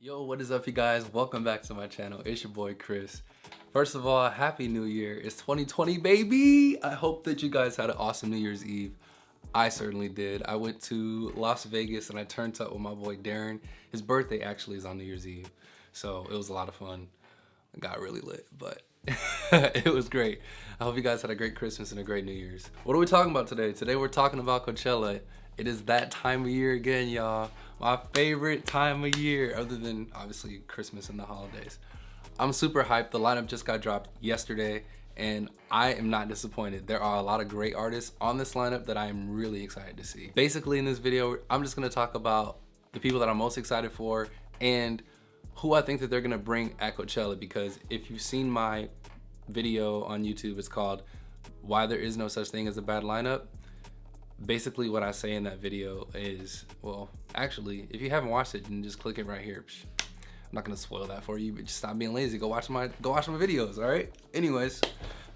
Yo, what is up, you guys? Welcome back to my channel. It's your boy Chris. First of all, happy new year. It's 2020, baby. I hope that you guys had an awesome New Year's Eve. I certainly did. I went to Las Vegas and I turned up with my boy Darren. His birthday actually is on New Year's Eve, so it was a lot of fun. I got really lit, but it was great. I hope you guys had a great Christmas and a great New Year's. What are we talking about today? Today we're talking about Coachella. It is that time of year again, y'all. My favorite time of year, other than obviously Christmas and the holidays. I'm super hyped. The lineup just got dropped yesterday and I am not disappointed. There are a lot of great artists on this lineup that I am really excited to see. Basically in this video, I'm just gonna talk about the people that I'm most excited for and who I think that they're gonna bring at Coachella, because if you've seen my video on YouTube, it's called Why There Is No Such Thing as a Bad Lineup. Basically what I say in that video is, well, actually, if you haven't watched it, then just click it right here. I'm not gonna spoil that for you, but just stop being lazy. Go watch my videos, all right? Anyways,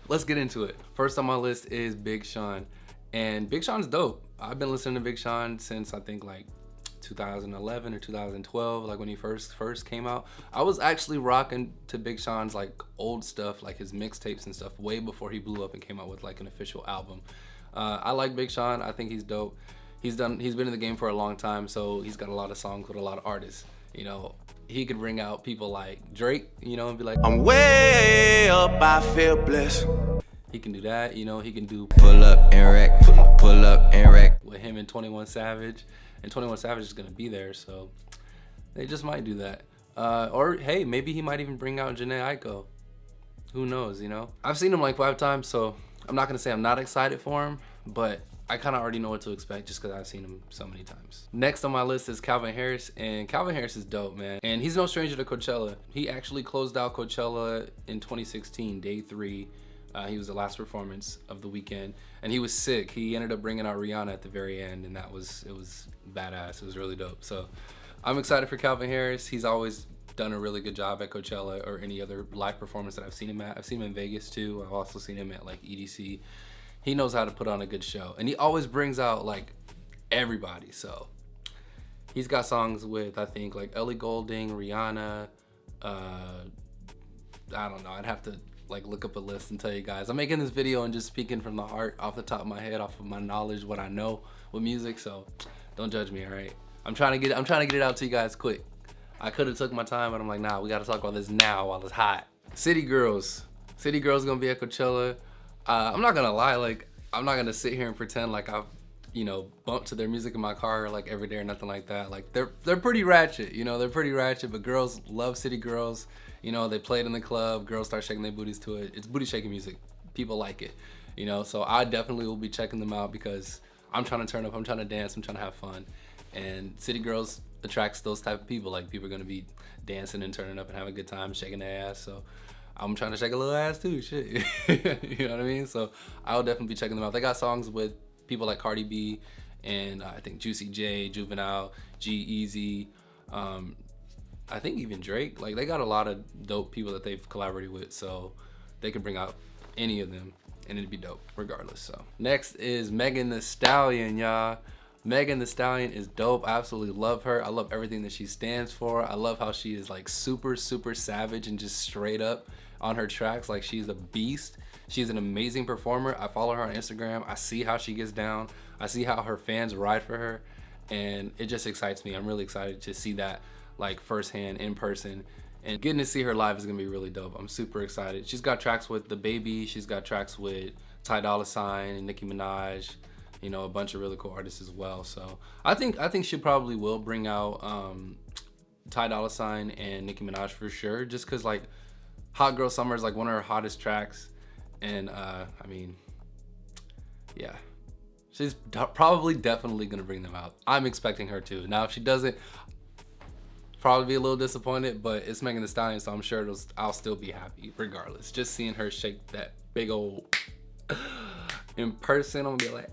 let's get into it. First on my list is Big Sean. And Big Sean's dope. I've been listening to Big Sean since I think like 2011 or 2012, like when he first came out. I was actually rocking to Big Sean's like old stuff, like his mixtapes and stuff, way before he blew up and came out with like an official album. I like Big Sean. I think he's dope. He's been in the game for a long time, so he's got a lot of songs with a lot of artists. You know, he could bring out people like Drake, you know, and be like, I'm way up, I feel blessed. He can do that, you know. He can do Pull up and wreck, pull up and wreck. with him and 21 Savage, and 21 Savage is gonna be there, so they just might do that. Or hey, maybe he might even bring out Jhené Aiko. Who knows, you know? I've seen him like 5 times, so I'm not gonna say I'm not excited for him, but I kind of already know what to expect just because I've seen him so many times. Next on my list is Calvin Harris, and Calvin Harris is dope, man. And he's no stranger to Coachella. He actually closed out Coachella in 2016, day 3. He was the last performance of the weekend, and he was sick. He ended up bringing out Rihanna at the very end, and it was badass. It was really dope. So I'm excited for Calvin Harris. He's always done a really good job at Coachella or any other live performance that I've seen him at. I've seen him in Vegas too. I've also seen him at like EDC. He knows how to put on a good show, and he always brings out like everybody. So he's got songs with, I think, like Ellie Goulding, Rihanna. I don't know. I'd have to like look up a list and tell you guys. I'm making this video and just speaking from the heart, off the top of my head, off of my knowledge, what I know with music. So don't judge me, all right? I'm trying to get it out to you guys quick. I could have took my time, but I'm like, nah, we got to talk about this now while it's hot. City Girls gonna be at Coachella. I'm not gonna lie, like I'm not gonna sit here and pretend like I've, you know, bumped to their music in my car like every day or nothing like that. Like they're pretty ratchet, you know, they're pretty ratchet, but girls love City Girls. You know, they play it in the club, girls start shaking their booties to it. It's booty shaking music. People like it, you know, so I definitely will be checking them out because I'm trying to turn up, I'm trying to dance, I'm trying to have fun. And City Girls attracts those type of people. Like people are gonna be dancing and turning up and having a good time, shaking their ass. So I'm trying to shake a little ass too, shit. You know what I mean? So I'll definitely be checking them out. They got songs with people like Cardi B and I think Juicy J, Juvenile, G-Eazy, I think even Drake. Like they got a lot of dope people that they've collaborated with, so they could bring out any of them and it'd be dope regardless. So next is Megan Thee Stallion, y'all. Megan Thee Stallion is dope. I absolutely love her. I love everything that she stands for. I love how she is like super savage and just straight up on her tracks. Like she's a beast. She's an amazing performer. I follow her on Instagram. I see how she gets down. I see how her fans ride for her, and it just excites me. I'm really excited to see that like firsthand in person, and getting to see her live is gonna be really dope. I'm super excited. She's got tracks with DaBaby. She's got tracks with Ty Dolla $ign and Nicki Minaj. You know, a bunch of really cool artists as well. So I think she probably will bring out Ty Dolla $ign and Nicki Minaj for sure, just cause like Hot Girl Summer is like one of her hottest tracks, and I mean, yeah, she's probably definitely gonna bring them out. I'm expecting her to. Now if she doesn't, probably be a little disappointed, but it's Megan Thee Stallion, so I'm sure I'll still be happy regardless. Just seeing her shake that big old in person, I'm gonna be like,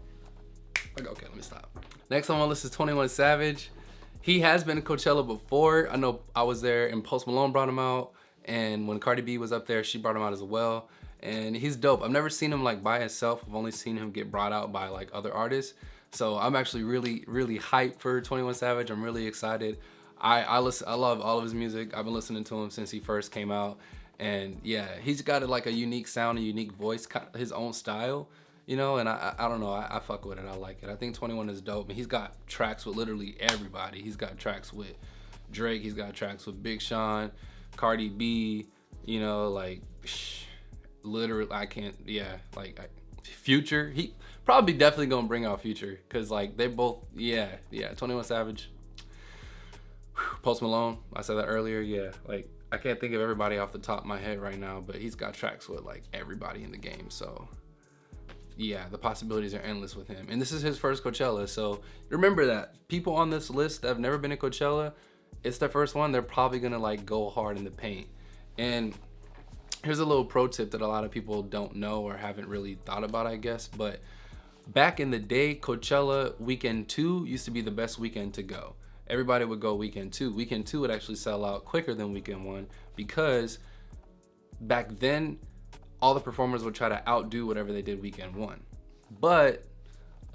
okay, let me stop. Next on my list is 21 Savage. He has been to Coachella before. I know I was there and Post Malone brought him out, and when Cardi B was up there, she brought him out as well. And he's dope. I've never seen him like by himself. I've only seen him get brought out by like other artists. So I'm actually really hyped for 21 Savage. I'm really excited. I love all of his music. I've been listening to him since he first came out, and yeah, he's got like a unique sound, a unique voice, kind of his own style, you know. And I don't know, I fuck with it. I like it. I think 21 is dope, and he's got tracks with literally everybody. He's got tracks with Drake. He's got tracks with Big Sean, Cardi B. You know, like literally, I can't. Yeah, like Future. He probably definitely gonna bring out Future because like they both. Yeah. 21 Savage. Post Malone, I said that earlier. Yeah, like I can't think of everybody off the top of my head right now, but he's got tracks with like everybody in the game. So yeah, the possibilities are endless with him. And this is his first Coachella, so remember that people on this list that have never been to Coachella, it's their first one. They're probably gonna like go hard in the paint. And here's a little pro tip that a lot of people don't know or haven't really thought about, I guess. But back in the day, Coachella weekend 2 used to be the best weekend to go. Everybody would go weekend 2. Weekend 2 would actually sell out quicker than weekend 1 because back then all the performers would try to outdo whatever they did weekend 1. But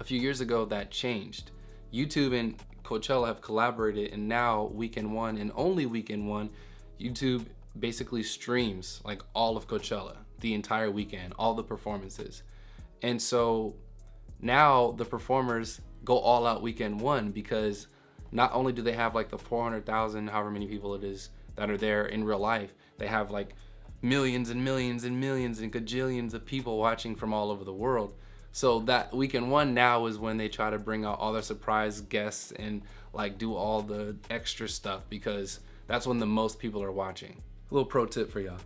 a few years ago that changed. YouTube and Coachella have collaborated, and now weekend 1 and only weekend 1, YouTube basically streams like all of Coachella, the entire weekend, all the performances. And so now the performers go all out weekend 1 because not only do they have like the 400,000, however many people it is that are there in real life, they have like millions and millions and millions and gajillions of people watching from all over the world. So that weekend 1 now is when they try to bring out all their surprise guests and like do all the extra stuff because that's when the most people are watching. A little pro tip for y'all.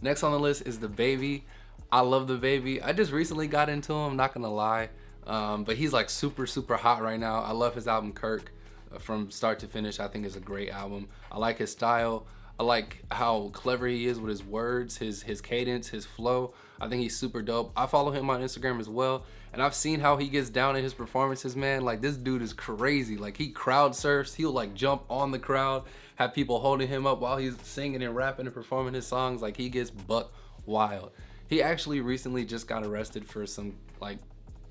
Next on the list is DaBaby. I love DaBaby. I just recently got into him, not gonna lie. But he's like super hot right now. I love his album Kirk from start to finish. I think it's a great album. I like his style. I like how clever he is with his words, his cadence, his flow. I think he's super dope. I follow him on Instagram as well, and I've seen how he gets down in his performances, man. Like this dude is crazy. Like he crowd surfs. He'll like jump on the crowd, have people holding him up while he's singing and rapping and performing his songs. Like he gets buck wild. He actually recently just got arrested for some like,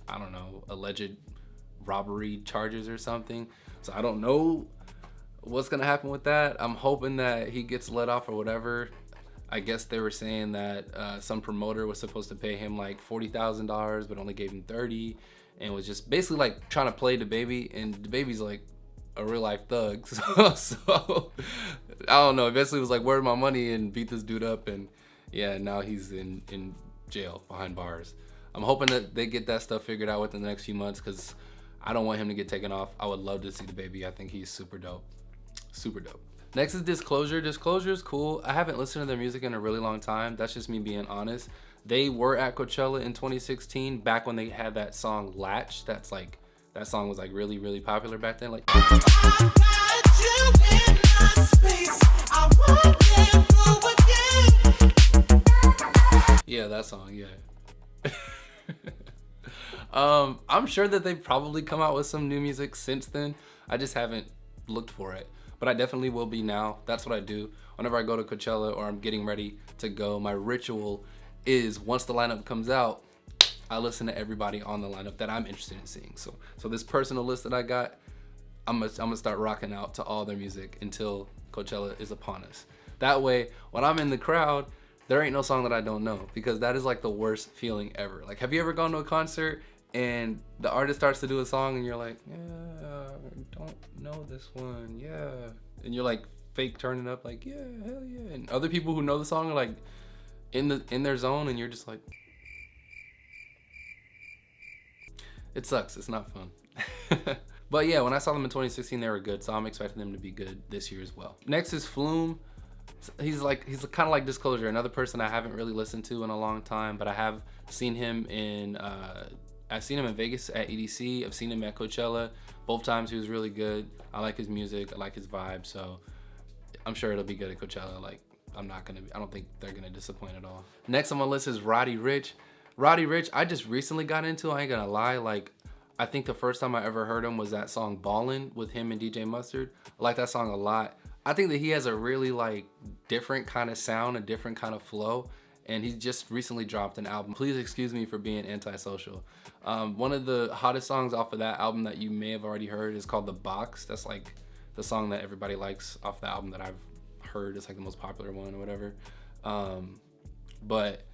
I don't know, alleged robbery charges or something. So I don't know what's gonna happen with that. I'm hoping that he gets let off or whatever. I guess they were saying that some promoter was supposed to pay him like $40,000 but only gave him 30 and was just basically like trying to play DaBaby, and DaBaby's like a real life thug. So I don't know. Eventually was like, where's my money, and beat this dude up, and yeah, now he's in jail behind bars. I'm hoping that they get that stuff figured out within the next few months because I don't want him to get taken off. I would love to see DaBaby. I think he's super dope. Super dope. Next is Disclosure. Disclosure is cool. I haven't listened to their music in a really long time. That's just me being honest. They were at Coachella in 2016, back when they had that song Latch. That's like, that song was like really popular back then. Like, yeah, that song, yeah. I'm sure that they've probably come out with some new music since then. I just haven't looked for it, but I definitely will be now. That's what I do whenever I go to Coachella or I'm getting ready to go. My ritual is once the lineup comes out, I listen to everybody on the lineup that I'm interested in seeing. So this personal list that I got, I'm gonna start rocking out to all their music until Coachella is upon us. That way, when I'm in the crowd, there ain't no song that I don't know, because that is like the worst feeling ever. Like, have you ever gone to a concert and the artist starts to do a song and you're like, yeah, I don't know this one, yeah. And you're like fake turning up like, yeah, hell yeah. And other people who know the song are like in their zone, and you're just like, it sucks, it's not fun. But yeah, when I saw them in 2016, they were good, so I'm expecting them to be good this year as well. Next is Flume. He's kind of like Disclosure, another person I haven't really listened to in a long time, but I have seen him in Vegas at EDC. I've seen him at Coachella. Both times he was really good. I like his music, I like his vibe, so I'm sure it'll be good at Coachella. Like, I don't think they're gonna disappoint at all. Next on my list is Roddy Ricch. Roddy Ricch, I just recently got into, I ain't gonna lie. Like, I think the first time I ever heard him was that song Ballin' with him and DJ Mustard. I like that song a lot. I think that he has a really like different kind of sound, a different kind of flow, and he just recently dropped an album. Please excuse me for being antisocial. One of the hottest songs off of that album that you may have already heard is called The Box. That's like the song that everybody likes off the album that I've heard is like the most popular one or whatever. But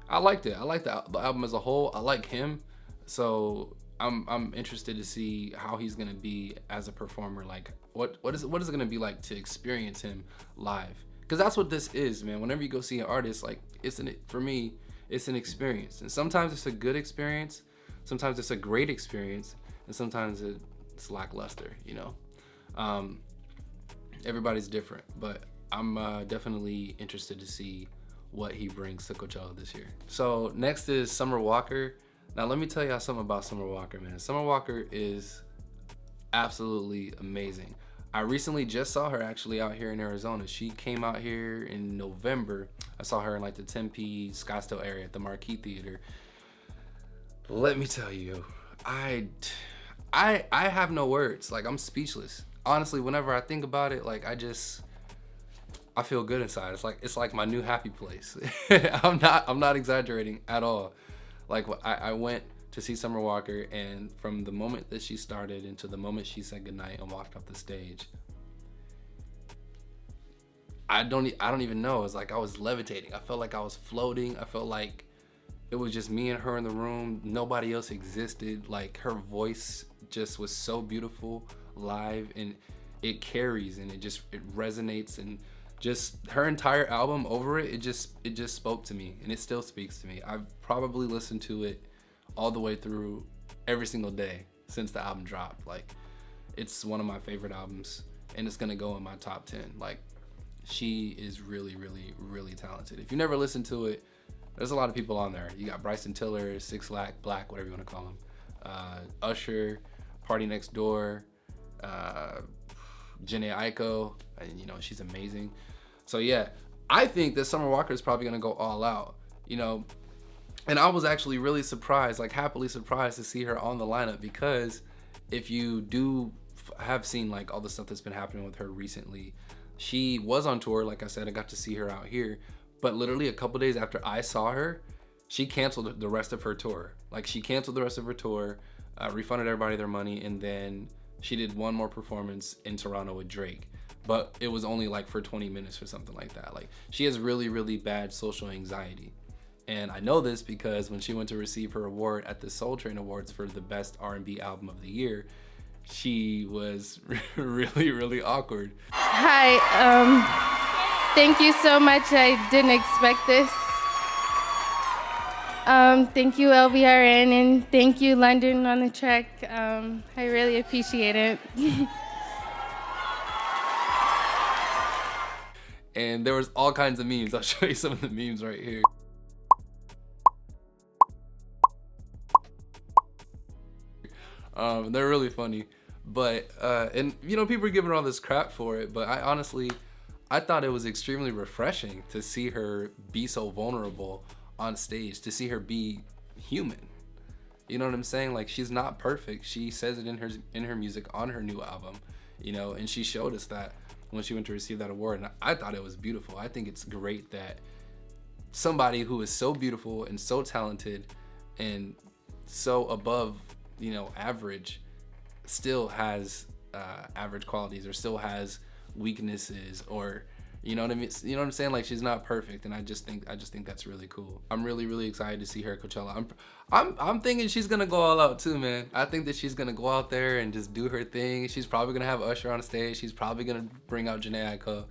I liked it. I liked the album as a whole. I like him, so I'm interested to see how he's gonna be as a performer. Like, what is it gonna be like to experience him live? Because that's what this is, man. Whenever you go see an artist, like, for me, it's an experience, and sometimes it's a good experience, sometimes it's a great experience, and sometimes it's lackluster. You know, everybody's different, but I'm definitely interested to see what he brings to Coachella this year. So next is Summer Walker. Now let me tell y'all something about Summer Walker, man. Summer Walker is absolutely amazing. I recently just saw her actually out here in Arizona. She came out here in November. I saw her in like the Tempe, Scottsdale area at the Marquee Theater. Let me tell you, I have no words. Like, I'm speechless. Honestly, whenever I think about it, like, I feel good inside. It's like my new happy place. I'm not exaggerating at all. Like, I went to see Summer Walker, and from the moment that she started into the moment she said goodnight and walked off the stage, I don't even know. It's like I was levitating. I felt like I was floating. I felt like it was just me and her in the room. Nobody else existed. Like, her voice just was so beautiful live, and it carries, and it resonates, and just her entire album over it just spoke to me, and it still speaks to me. I've probably listened to it all the way through every single day since the album dropped. Like, it's one of my favorite albums, and it's gonna go in my top 10. Like, she is really, really, really talented. If you never listened to it, there's a lot of people on there. You got Bryson Tiller, Six Black, whatever you want to call him, Usher, Party Next Door, Jhené Aiko, and you know, she's amazing. So yeah, I think that Summer Walker is probably gonna go all out, you know. And I was actually really surprised, like happily surprised to see her on the lineup, because if you do have seen like all the stuff that's been happening with her recently, she was on tour. Like I said, I got to see her out here, but literally a couple days after I saw her, she canceled the rest of her tour. Like, she canceled the rest of her tour, refunded everybody their money, and then she did one more performance in Toronto with Drake, but it was only like for 20 minutes or something like that. Like, she has really, really bad social anxiety. And I know this because when she went to receive her award at the Soul Train Awards for the best R&B album of the year, she was really, really awkward. Hi, thank you so much. I didn't expect this. Thank you, LBRN, and thank you, London on the track. I really appreciate it. And there was all kinds of memes. I'll show you some of the memes right here. They're really funny, but and you know, people are giving her all this crap for it, but I thought it was extremely refreshing to see her be so vulnerable on stage, to see her be human. You know what I'm saying? Like, she's not perfect. She says it in her music on her new album, you know, and she showed us that when she went to receive that award, and I thought it was beautiful. I think it's great that somebody who is so beautiful and so talented and so above, you know, average, still has average qualities, or still has weaknesses, or you know what I mean? You know what I'm saying? Like, she's not perfect, and I just think that's really cool. I'm really, really excited to see her at Coachella. I'm thinking she's gonna go all out too, man. I think that she's gonna go out there and just do her thing. She's probably gonna have Usher on stage. She's probably gonna bring out Jhené Aiko.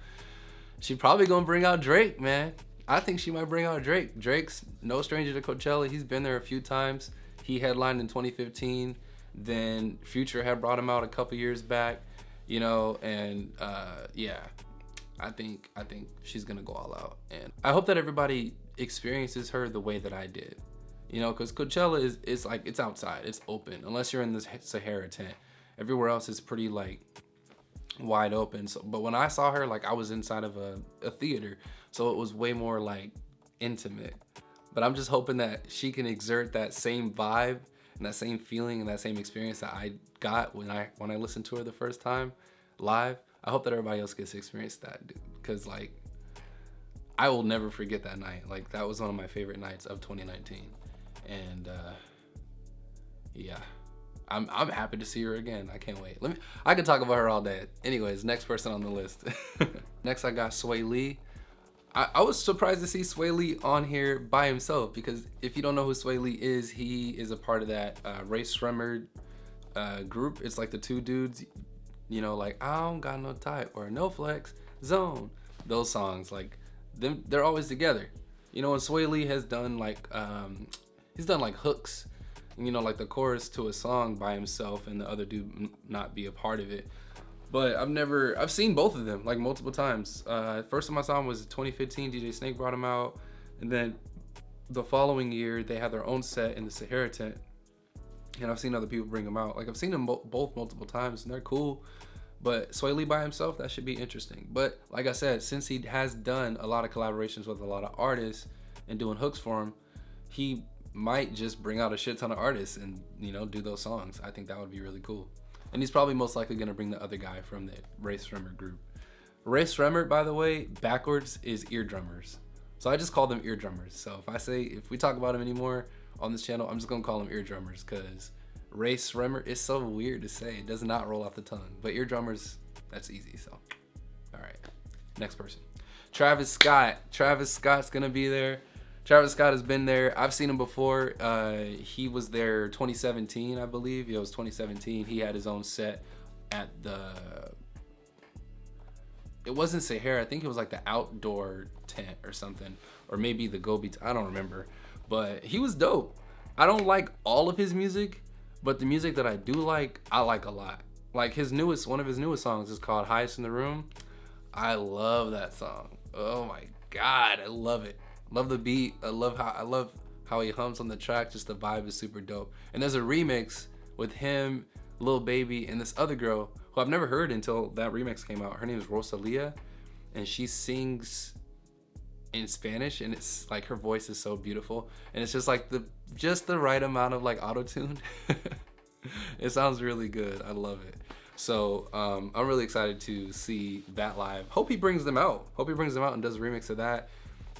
She's probably gonna bring out Drake, man. I think she might bring out Drake. Drake's no stranger to Coachella. He's been there a few times. He headlined in 2015. Then Future had brought him out a couple years back, you know, and yeah, I think she's gonna go all out, and I hope that everybody experiences her the way that I did, you know, because Coachella is like, it's outside, it's open, unless you're in this Sahara tent. Everywhere else is pretty like wide open. So, but when I saw her, like, I was inside of a theater, so it was way more like intimate. But I'm just hoping that she can exert that same vibe and that same feeling and that same experience that I got when I listened to her the first time live. I hope that everybody else gets to experience that, dude, because like, I will never forget that night. Like, that was one of my favorite nights of 2019, and yeah, I'm happy to see her again. I can't wait. I can talk about her all day. Anyways, next person on the list. Next I got Sway Lee. I was surprised to see Sway Lee on here by himself, because if you don't know who Sway Lee is, he is a part of that Ray Shremmer group. It's like the two dudes, you know, like I don't got no type or no flex zone. Those songs, like they're always together. You know, and Sway Lee has done like he's done like hooks, you know, like the chorus to a song by himself and the other dude not be a part of it. But I've seen both of them like multiple times. First time I saw him was 2015. DJ Snake brought him out, and then the following year they had their own set in the Sahara tent. And I've seen other people bring them out. Like I've seen them both multiple times, and they're cool. But Sway Lee by himself, that should be interesting. But like I said, since he has done a lot of collaborations with a lot of artists and doing hooks for them, he might just bring out a shit ton of artists and, you know, do those songs. I think that would be really cool. And he's probably most likely gonna bring the other guy from the Ray Shremmer group. Ray Shremmer, by the way, backwards is eardrummers. So I just call them eardrummers. So if we talk about him anymore on this channel, I'm just gonna call them eardrummers, because Ray Shremmer is so weird to say. It does not roll off the tongue. But eardrummers, that's easy. So, all right, next person. Travis Scott. Travis Scott's gonna be there. Travis Scott has been there. I've seen him before. He was there 2017, I believe. Yeah, it was 2017. He had his own set at it wasn't Sahara. I think it was like the outdoor tent or something. Or maybe the Gobi, I don't remember. But he was dope. I don't like all of his music, but the music that I do like, I like a lot. Like one of his newest songs is called Highest in the Room. I love that song. Oh my God, I love it. Love the beat. I love how he hums on the track. Just the vibe is super dope. And there's a remix with him, Lil Baby, and this other girl who I've never heard until that remix came out. Her name is Rosalia, and she sings in Spanish, and it's like her voice is so beautiful, and it's just like the right amount of like auto-tune. It sounds really good. I love it. So I'm really excited to see that live. Hope he brings them out. And does a remix of that.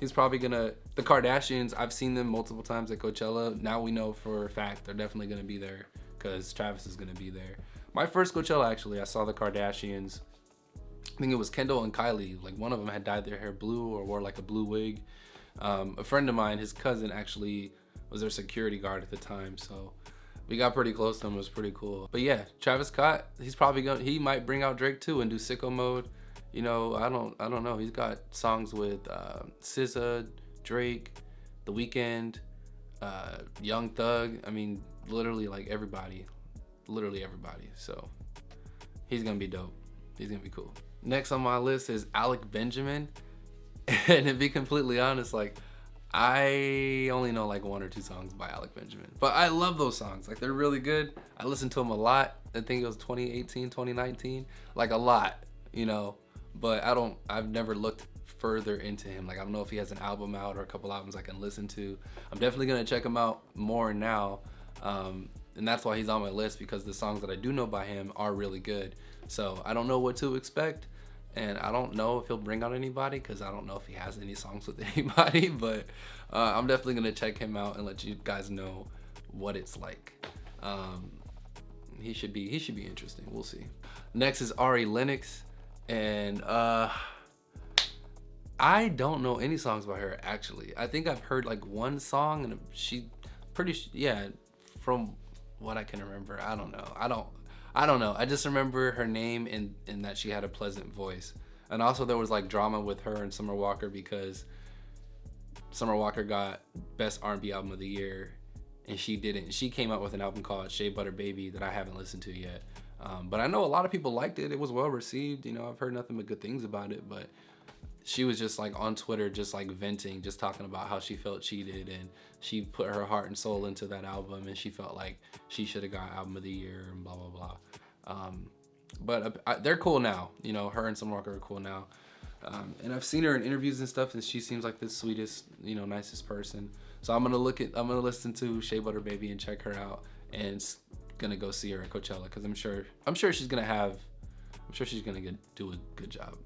He's probably gonna, the Kardashians, I've seen them multiple times at Coachella. Now we know for a fact they're definitely gonna be there, because Travis is gonna be there. My first Coachella, actually, I saw the Kardashians. I think it was Kendall and Kylie. Like one of them had dyed their hair blue or wore like a blue wig. A friend of mine, his cousin, actually was their security guard at the time, so we got pretty close to him. It was pretty cool. But yeah, Travis Scott, he might bring out Drake too and do Sicko Mode. You know, I don't know. He's got songs with SZA, Drake, The Weeknd, Young Thug. I mean, literally like everybody. So he's gonna be dope. He's gonna be cool. Next on my list is Alec Benjamin. And to be completely honest, like I only know like one or two songs by Alec Benjamin, but I love those songs. Like they're really good. I listened to them a lot. I think it was 2018, 2019, like a lot, you know. But I've never looked further into him. Like I don't know if he has an album out or a couple albums I can listen to. I'm definitely gonna check him out more now. And that's why he's on my list, because the songs that I do know by him are really good. So I don't know what to expect, and I don't know if he'll bring out anybody, because I don't know if he has any songs with anybody. But I'm definitely gonna check him out and let you guys know what it's like. He should be interesting. We'll see. Next is Ari Lennox. And I don't know any songs by her, actually. I think I've heard like one song, and from what I can remember. I don't know. I just remember her name and that she had a pleasant voice. And also there was like drama with her and Summer Walker, because Summer Walker got Best R&B Album of the Year and she didn't. She came out with an album called Shea Butter Baby that I haven't listened to yet. But I know a lot of people liked it. It was well received. You know, I've heard nothing but good things about it. But she was just like on Twitter, just like venting, just talking about how she felt cheated, and she put her heart and soul into that album, and she felt like she should have got Album of the Year and blah, blah, blah. But they're cool now. You know, her and Summer Walker are cool now. And I've seen her in interviews and stuff, and she seems like the sweetest, you know, nicest person. So I'm gonna listen to Shea Butter Baby and check her out, and gonna go see her at Coachella, because I'm sure she's gonna do a good job.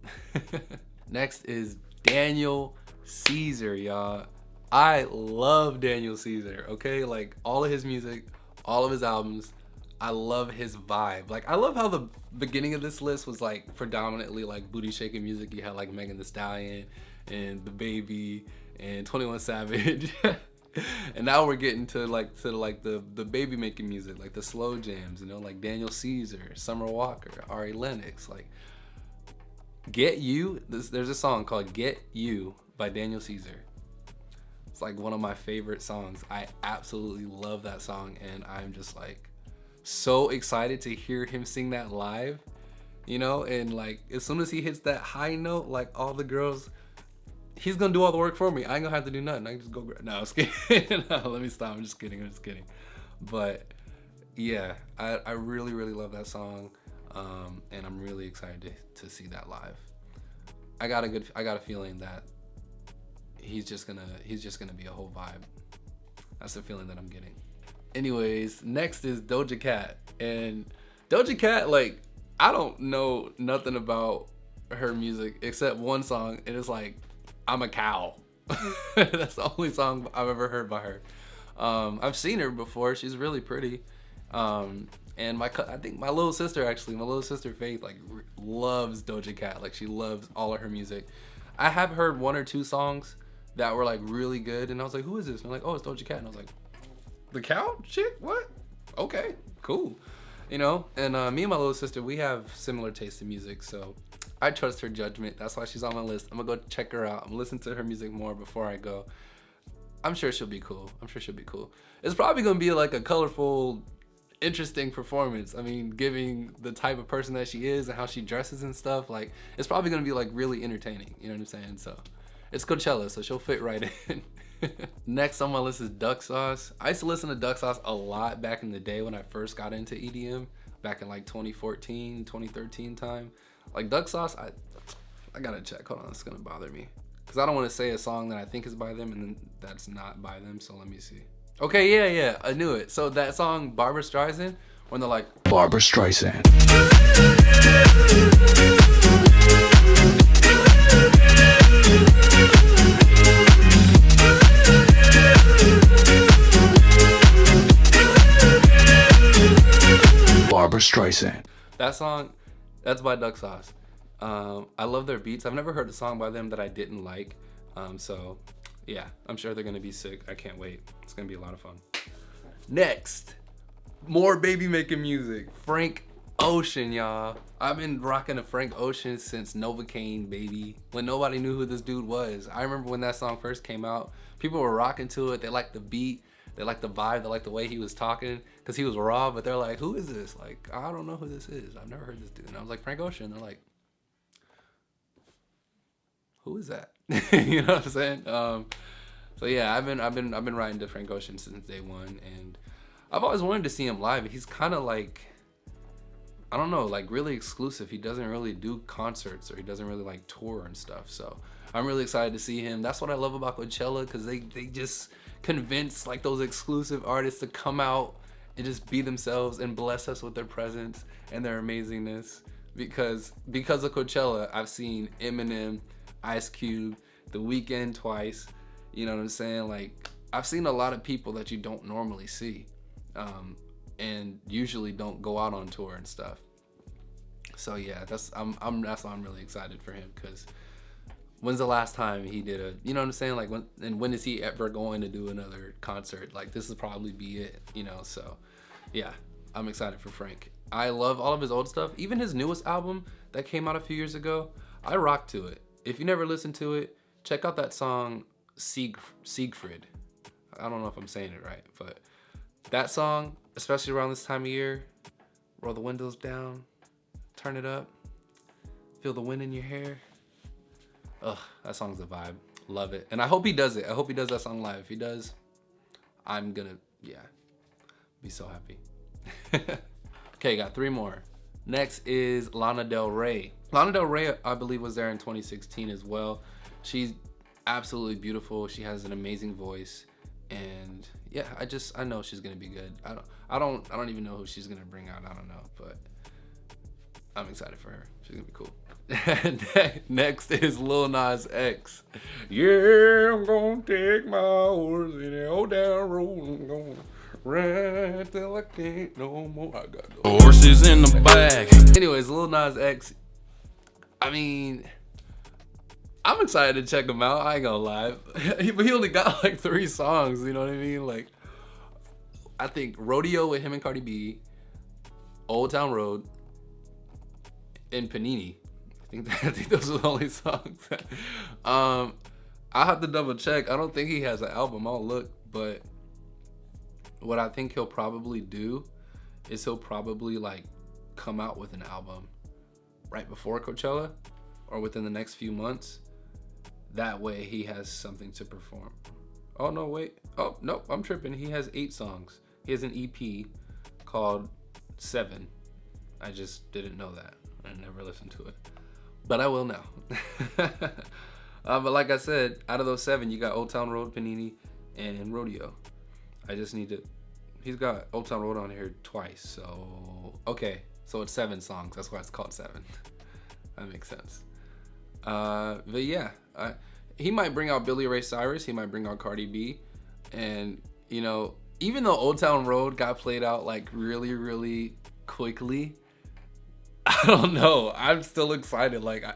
Next is Daniel Caesar, y'all. I love Daniel Caesar, okay? Like all of his music, all of his albums, I love his vibe. Like, I love how the beginning of this list was like predominantly like booty shaking music. You had like Megan Thee Stallion and The Baby and 21 Savage. And now we're getting to the baby making music, like the slow jams, you know, like Daniel Caesar, Summer Walker, Ari Lennox. Like, Get You, there's a song called Get You by Daniel Caesar. It's like one of my favorite songs. I absolutely love that song, and I'm just like so excited to hear him sing that live, you know. And like as soon as he hits that high note, like all the girls, he's gonna do all the work for me. I ain't gonna have to do nothing. I can just go. No, I was kidding. No, let me stop. I'm just kidding. But yeah, I really love that song, and I'm really excited to see that live. I got a feeling that he's just gonna be a whole vibe. That's the feeling that I'm getting. Anyways, next is Doja Cat. And Doja Cat, like, I don't know nothing about her music except one song, and it's like, I'm a Cow. That's the only song I've ever heard by her. I've seen her before. She's really pretty. And I think my little sister Faith, like, loves Doja Cat. Like, she loves all of her music. I have heard one or two songs that were like really good, and I was like, who is this? And I'm like, oh, it's Doja Cat. And I was like, the Cow? Shit, what? Okay, cool. You know, and me and my little sister, we have similar taste in music, so I trust her judgment. That's why she's on my list. I'm gonna go check her out. I'm gonna listen to her music more before I go. I'm sure she'll be cool. It's probably gonna be like a colorful, interesting performance. I mean, giving the type of person that she is and how she dresses and stuff, like, it's probably gonna be like really entertaining. You know what I'm saying? So it's Coachella, so she'll fit right in. Next on my list is Duck Sauce. I used to listen to Duck Sauce a lot back in the day when I first got into EDM, back in like 2014, 2013 time. Like Duck Sauce, I gotta check. Hold on, it's gonna bother me. Because I don't want to say a song that I think is by them and then that's not by them, so let me see. Okay, yeah, I knew it. So that song, Barbra Streisand, when they're like, Barbra Streisand. Barbra Streisand. That song, that's by Duck Sauce. I love their beats. I've never heard a song by them that I didn't like. So yeah, I'm sure they're gonna be sick. I can't wait. It's gonna be a lot of fun. Next, more baby making music. Frank Ocean, y'all. I've been rocking a Frank Ocean since Novocaine, baby. When nobody knew who this dude was. I remember when that song first came out, people were rocking to it. They liked the beat, they liked the vibe, they liked the way he was talking, because he was raw, but they're like, who is this? Like, I don't know who this is. I've never heard this dude. And I was like, Frank Ocean. They're like, who is that? You know what I'm saying? So yeah, I've been riding to Frank Ocean since day one, and I've always wanted to see him live. He's kind of like, I don't know, like really exclusive. He doesn't really do concerts, or he doesn't really like tour and stuff. So I'm really excited to see him. That's what I love about Coachella, because they just convince like those exclusive artists to come out and just be themselves and bless us with their presence and their amazingness. Because of Coachella, I've seen Eminem, Ice Cube, The Weeknd twice. You know what I'm saying? Like, I've seen a lot of people that you don't normally see, and usually don't go out on tour and stuff. So yeah, that's why I'm really excited for him, because when's the last time he did a, you know what I'm saying? Like, when is he ever going to do another concert? Like, this will probably be it, you know? So yeah, I'm excited for Frank. I love all of his old stuff. Even his newest album that came out a few years ago, I rock to it. If you never listened to it, check out that song, Siegfried. I don't know if I'm saying it right, but that song, especially around this time of year, roll the windows down, turn it up, feel the wind in your hair. Ugh, that song's a vibe. Love it. And I hope he does it. I hope he does that song live. If he does, I'm gonna, yeah, be so happy. Okay, got three more. Next is Lana Del Rey. Lana Del Rey, I believe, was there in 2016 as well. She's absolutely beautiful. She has an amazing voice, and yeah, I know she's gonna be good. I don't even know who she's gonna bring out. I don't know, but I'm excited for her. She's gonna be cool. Next is Lil Nas X. Yeah, I'm gonna take my horse in the old down road. I'm gonna Run till I can't no more. I got no. Horses in the bag. Anyways, Lil Nas X. I mean, I'm excited to check him out. I ain't gonna lie. But he only got like 3 songs. You know what I mean? Like, I think Rodeo with him and Cardi B, Old Town Road, and Panini. I think those are the only songs. I'll have to double check. I don't think he has an album. I'll look, but what I think he'll probably do is he'll probably like come out with an album right before Coachella or within the next few months. That way he has something to perform. Oh no, wait. Oh no, I'm tripping. He has 8 songs. He has an EP called 7. I just didn't know that. I never listened to it, but I will now. But like I said, out of those 7, you got Old Town Road, Panini, and Rodeo. I just need to. He's got Old Town Road on here twice, so okay. So it's 7 songs. That's why it's called 7. That makes sense. But yeah, he might bring out Billy Ray Cyrus. He might bring out Cardi B, and you know, even though Old Town Road got played out like really, really quickly, I don't know. I'm still excited. Like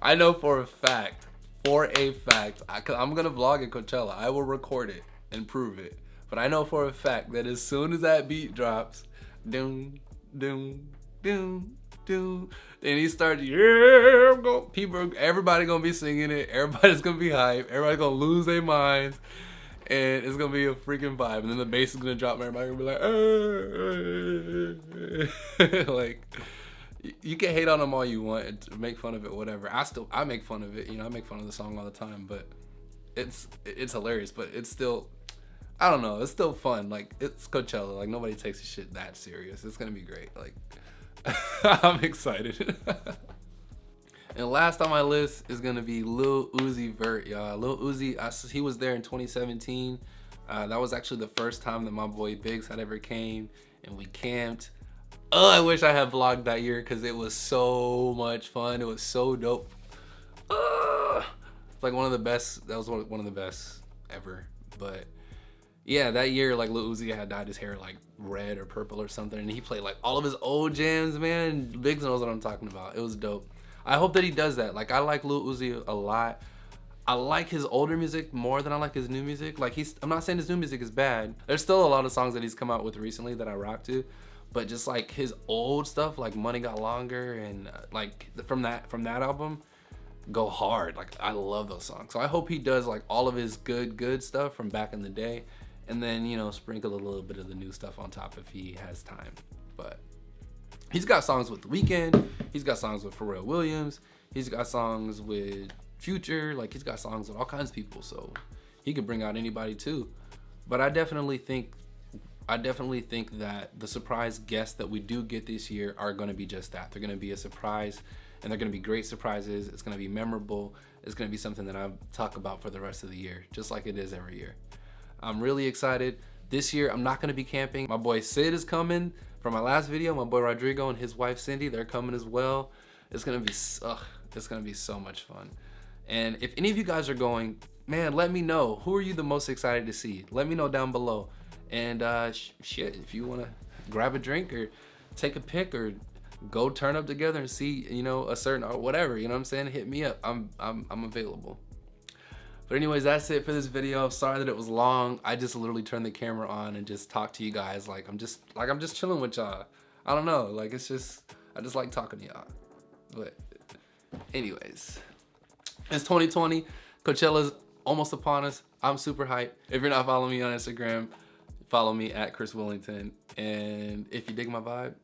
I know for a fact, I'm gonna vlog at Coachella. I will record it and prove it. But I know for a fact that as soon as that beat drops, doom, doom, doom, doom, and he starts, yeah, everybody gonna be singing it. Everybody's gonna be hype. Everybody's gonna lose their minds. And it's gonna be a freaking vibe. And then the bass is gonna drop and everybody gonna be like, like, you can hate on them all you want and make fun of it, whatever. I make fun of it. You know, I make fun of the song all the time, but it's hilarious. But it's still, I don't know. It's still fun. Like, it's Coachella. Like, nobody takes this shit that serious. It's gonna be great. Like, I'm excited. And last on my list is gonna be Lil Uzi Vert, y'all. Lil Uzi, he was there in 2017. That was actually the first time that my boy Biggs had ever came, and we camped. Oh, I wish I had vlogged that year because it was so much fun. It was so dope. It's like one of the best. That was one of the best ever. But yeah, that year, like, Lil Uzi had dyed his hair like red or purple or something, and he played like all of his old jams, man. Biggs knows what I'm talking about. It was dope. I hope that he does that. Like, I like Lil Uzi a lot. I like his older music more than I like his new music. Like, I'm not saying his new music is bad. There's still a lot of songs that he's come out with recently that I rock to, but just like his old stuff, like Money Got Longer and like from that album, go hard. Like, I love those songs. So I hope he does like all of his good stuff from back in the day, and then, you know, sprinkle a little bit of the new stuff on top if he has time. But he's got songs with The Weeknd. He's got songs with Pharrell Williams. He's got songs with Future. Like, he's got songs with all kinds of people. So he could bring out anybody too. But I definitely think that the surprise guests that we do get this year are going to be just that. They're going to be a surprise, and they're going to be great surprises. It's going to be memorable. It's going to be something that I talk about for the rest of the year, just like it is every year. I'm really excited. This year, I'm not going to be camping. My boy Sid is coming from my last video. My boy Rodrigo and his wife Cindy, they're coming as well. It's going to be so much fun. And if any of you guys are going, man, let me know. Who are you the most excited to see? Let me know down below. And shit, if you want to grab a drink or take a pic or go turn up together and see, you know, a certain or whatever, you know what I'm saying? Hit me up. I'm available. But anyways, that's it for this video. Sorry that it was long. I just literally turned the camera on and just talked to you guys like I'm just chilling with y'all. I don't know, like, it's just, I just like talking to y'all. But anyways, it's 2020. Coachella's almost upon us. I'm super hyped. If you're not following me on Instagram, follow me at Chris Willington. And if you dig my vibe,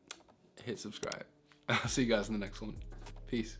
hit subscribe. I'll see you guys in the next one. Peace.